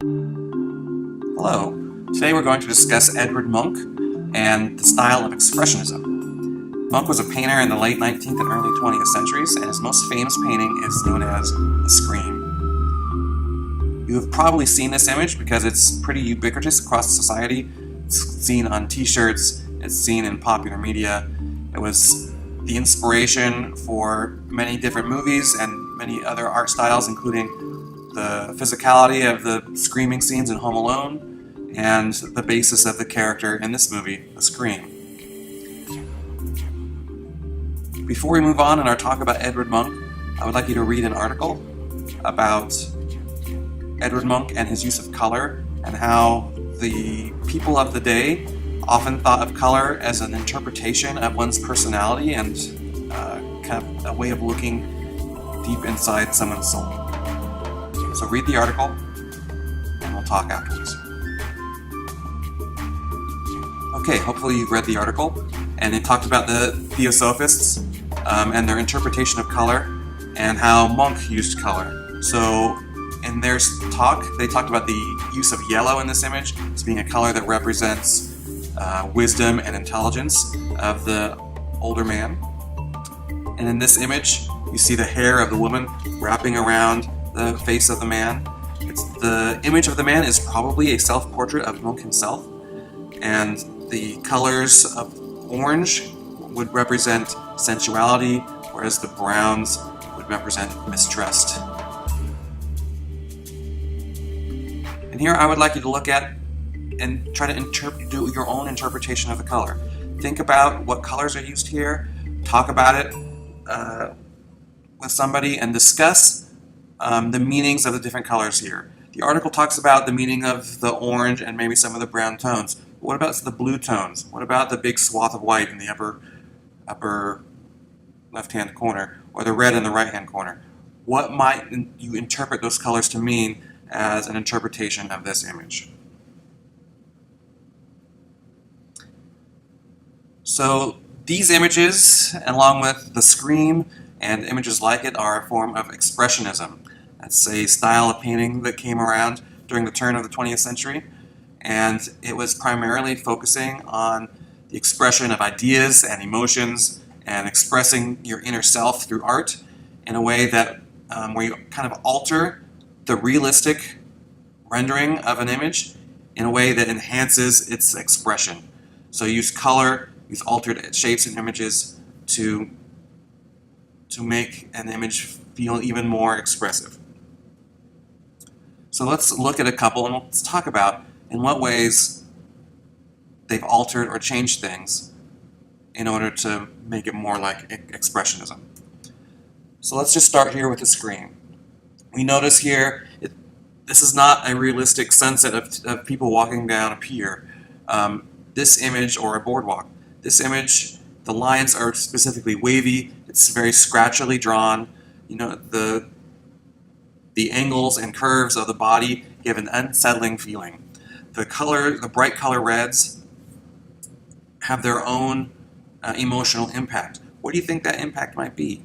Hello. Today we're going to discuss Edward Munch and the style of Expressionism. Munch was a painter in the late 19th and early 20th centuries, and his most famous painting is known as The Scream. You have probably seen this image because it's pretty ubiquitous across society. It's seen on t-shirts, it's seen in popular media. It was the inspiration for many different movies and many other art styles, including the physicality of the screaming scenes in Home Alone and the basis of the character in this movie, The Scream. Before we move on in our talk about Edward Munch, I would like you to read an article about Edward Munch and his use of color and how the people of the day often thought of color as an interpretation of one's personality and kind of a way of looking deep inside someone's soul. So read the article, and we'll talk afterwards. Okay, hopefully you've read the article, and it talked about the Theosophists and their interpretation of color, and how Munch used color. So in their talk, they talked about the use of yellow in this image as being a color that represents wisdom and intelligence of the older man. And in this image, you see the hair of the woman wrapping around the face of the man. The image of the man is probably a self-portrait of Munch himself, and the colors of orange would represent sensuality, whereas the browns would represent mistrust. And here I would like you to look at and try to do your own interpretation of the color. Think about what colors are used here, talk about it with somebody, and discuss the meanings of the different colors here. The article talks about the meaning of the orange and maybe some of the brown tones. But what about the blue tones? What about the big swath of white in the upper left-hand corner, or the red in the right-hand corner? What might you interpret those colors to mean as an interpretation of this image? So these images, along with The Scream and images like it, are a form of Expressionism. That's a style of painting that came around during the turn of the 20th century, and it was primarily focusing on the expression of ideas and emotions and expressing your inner self through art in a way that where you kind of alter the realistic rendering of an image in a way that enhances its expression. So use color, use altered shapes and images to make an image feel even more expressive. So let's look at a couple and let's talk about in what ways they've altered or changed things in order to make it more like Expressionism. So let's just start here with The Scream. We notice here, this is not a realistic sunset of people walking down a pier. This image, or a boardwalk, this image, the lines are specifically wavy, it's very scratchily drawn. You know, the angles and curves of the body give an unsettling feeling. The bright color reds have their own emotional impact. What do you think that impact might be?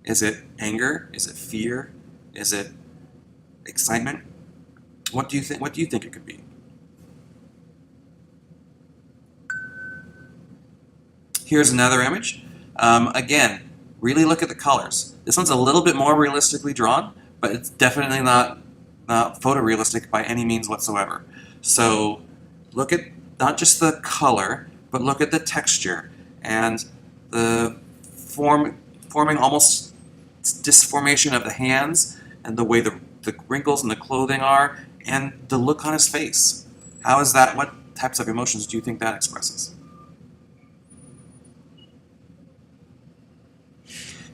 Is it anger? Is it fear? Is it excitement? What do you think it could be? Here's another image. Again, really look at the colors. This one's a little bit more realistically drawn, but it's definitely not photorealistic by any means whatsoever. So look at not just the color, but look at the texture and the forming almost disformation of the hands and the way the wrinkles in the clothing are, and the look on his face. How is that? What types of emotions do you think that expresses?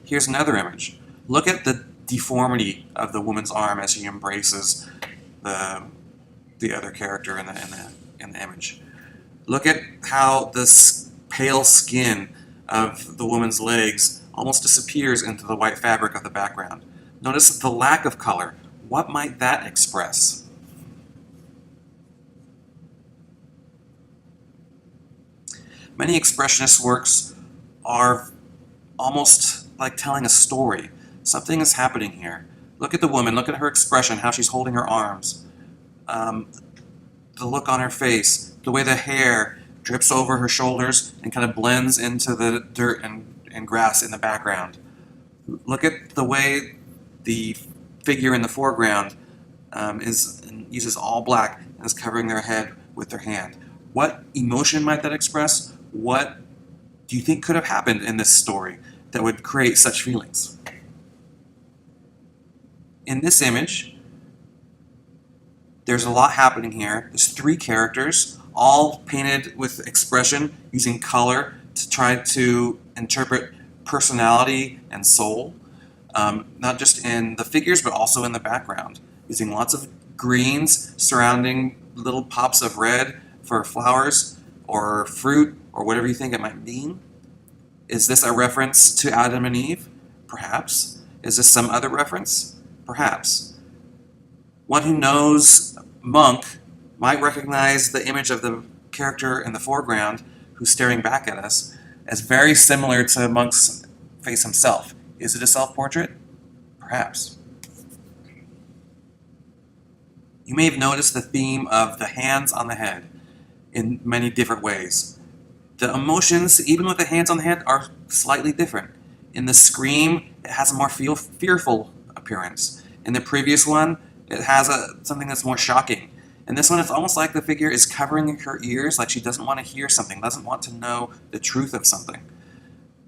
Here's another image. Look at the deformity of the woman's arm as she embraces the other character in the image. Look at how this pale skin of the woman's legs almost disappears into the white fabric of the background. Notice the lack of color. What might that express? Many Expressionist works are almost like telling a story. Something is happening here. Look at the woman, look at her expression, how she's holding her arms. the look on her face, the way the hair drips over her shoulders and kind of blends into the dirt and grass in the background. Look at the way the figure in the foreground uses all black and is covering their head with their hand. What emotion might that express? What do you think could have happened in this story that would create such feelings? In this image, there's a lot happening here. There's 3 characters, all painted with expression, using color to try to interpret personality and soul, not just in the figures, but also in the background, using lots of greens surrounding little pops of red for flowers or fruit or whatever you think it might mean. Is this a reference to Adam and Eve? Perhaps. Is this some other reference? Perhaps. One who knows Monk might recognize the image of the character in the foreground who's staring back at us as very similar to Monk's face himself. Is it a self-portrait? Perhaps. You may have noticed the theme of the hands on the head in many different ways. The emotions, even with the hands on the head, are slightly different. In the Scream, it has a more fearful appearance. In the previous one, it has something that's more shocking. In this one, it's almost like the figure is covering her ears, like she doesn't want to hear something, doesn't want to know the truth of something.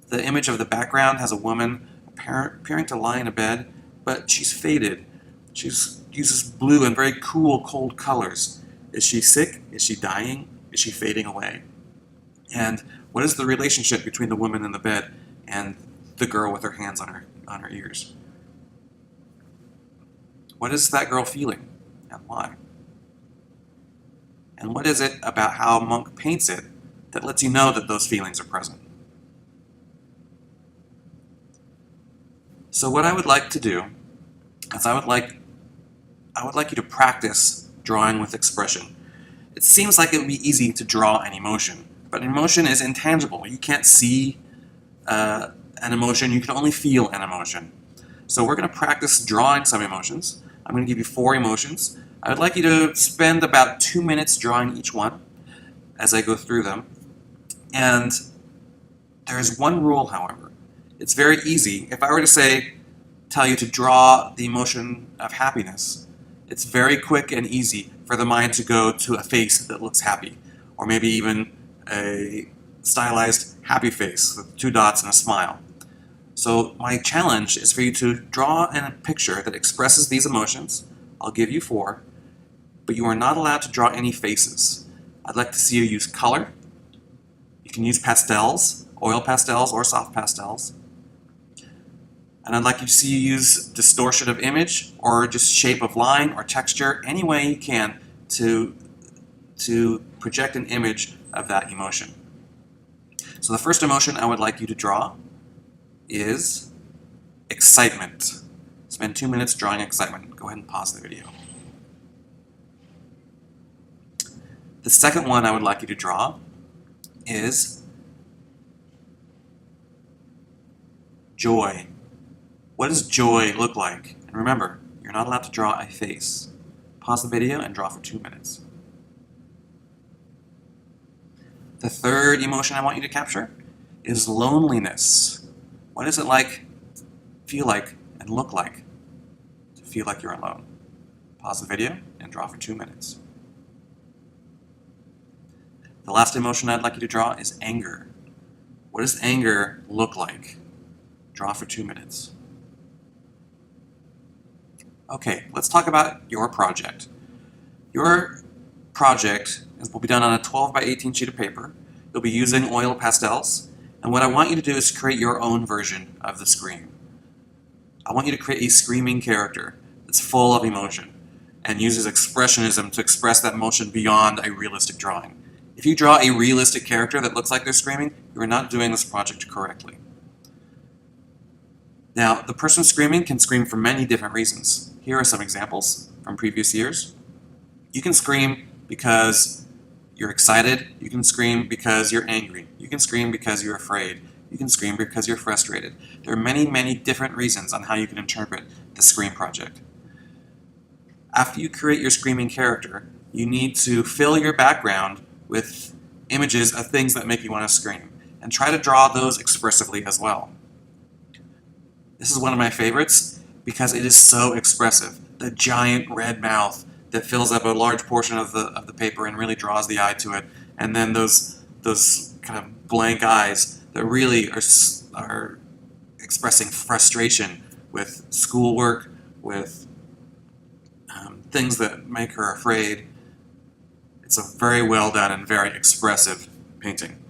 The image of the background has a woman appearing to lie in a bed, but she's faded. She uses blue and very cool, cold colors. Is she sick? Is she dying? Is she fading away? And what is the relationship between the woman in the bed and the girl with her hands on her ears? What is that girl feeling, and why? And what is it about how Monk paints it that lets you know that those feelings are present? So what I would like to do is I would like you to practice drawing with expression. It seems like it would be easy to draw an emotion, but an emotion is intangible. You can't see an emotion, you can only feel an emotion. So we're going to practice drawing some emotions. I'm going to give you 4 emotions. I would like you to spend about 2 minutes drawing each one as I go through them. And there's one rule, however. It's very easy. If I were to tell you to draw the emotion of happiness, it's very quick and easy for the mind to go to a face that looks happy, or maybe even a stylized happy face with 2 dots and a smile. So my challenge is for you to draw a picture that expresses these emotions. I'll give you 4, but you are not allowed to draw any faces. I'd like to see you use color. You can use pastels, oil pastels or soft pastels. And I'd like to see you use distortion of image or just shape of line or texture, any way you can to project an image of that emotion. So the first emotion I would like you to draw is excitement. Spend 2 minutes drawing excitement. Go ahead and pause the video. The second one I would like you to draw is joy. What does joy look like? And remember, you're not allowed to draw a face. Pause the video and draw for 2 minutes. The third emotion I want you to capture is loneliness. What does it feel like, and look like to feel like you're alone? Pause the video and draw for 2 minutes. The last emotion I'd like you to draw is anger. What does anger look like? Draw for 2 minutes. Okay, let's talk about your project. Your project will be done on a 12 by 18 sheet of paper. You'll be using oil pastels. And what I want you to do is create your own version of the Scream. I want you to create a screaming character that's full of emotion and uses Expressionism to express that emotion beyond a realistic drawing. If you draw a realistic character that looks like they're screaming, you are not doing this project correctly. Now, the person screaming can scream for many different reasons. Here are some examples from previous years. You can scream because you're excited. You can scream because you're angry. You can scream because you're afraid. You can scream because you're frustrated. There are many, many different reasons on how you can interpret the Scream project. After you create your screaming character, you need to fill your background with images of things that make you want to scream, and try to draw those expressively as well. This is one of my favorites because it is so expressive. The giant red mouth that fills up a large portion of the paper and really draws the eye to it, and then those kind of blank eyes that really are expressing frustration with schoolwork, with things that make her afraid. It's a very well done and very expressive painting.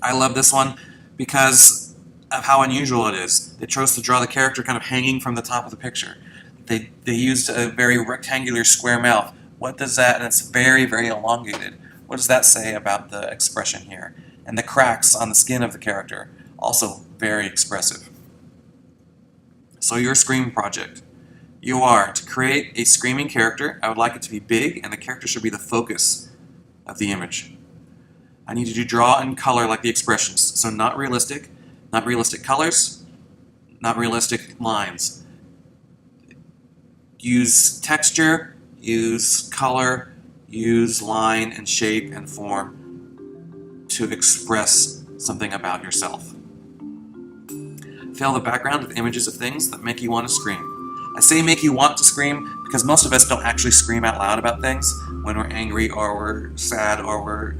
I love this one because of how unusual it is. They chose to draw the character kind of hanging from the top of the picture. They used a very rectangular square mouth. What does that, and it's very, very elongated. What does that say about the expression here? And the cracks on the skin of the character, also very expressive. So your Scream project. You are to create a screaming character. I would like it to be big, and the character should be the focus of the image. I need you to draw and color like the expressions. So not realistic colors, not realistic lines. Use texture, use color, use line and shape and form to express something about yourself. Fill the background with images of things that make you want to scream. I say make you want to scream because most of us don't actually scream out loud about things when we're angry or we're sad or we're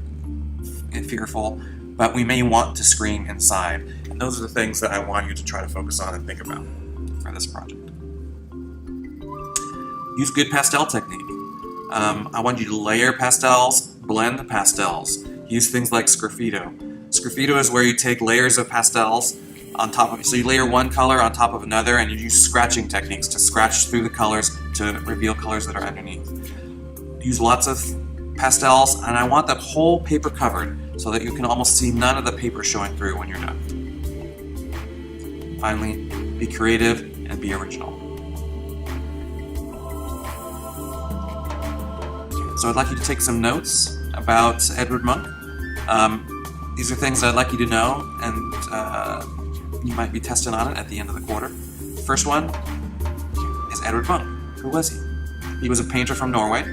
fearful, but we may want to scream inside. And those are the things that I want you to try to focus on and think about for this project. Use good pastel technique. I want you to layer pastels, blend pastels. Use things like sgraffito. Sgraffito is where you take layers of pastels on top of it. So you layer one color on top of another, and you use scratching techniques to scratch through the colors to reveal colors that are underneath. Use lots of pastels, and I want that whole paper covered so that you can almost see none of the paper showing through when you're done. Finally, be creative and be original. So I'd like you to take some notes about Edward Munch. These are things I'd like you to know, and you might be testing on it at the end of the quarter. The first one is Edward Munch. Who was he? He was a painter from Norway.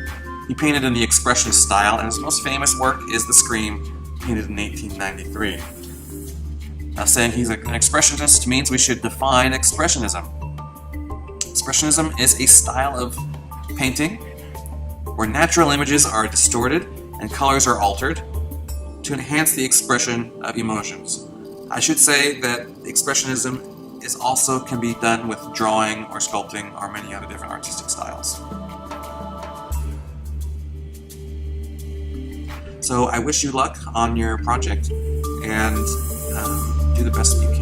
He painted in the Expressionist style, and his most famous work is The Scream, painted in 1893. Now, saying he's an Expressionist means we should define Expressionism. Expressionism is a style of painting where natural images are distorted and colors are altered to enhance the expression of emotions. I should say that Expressionism also can be done with drawing or sculpting or many other different artistic styles. So I wish you luck on your project, and do the best you can.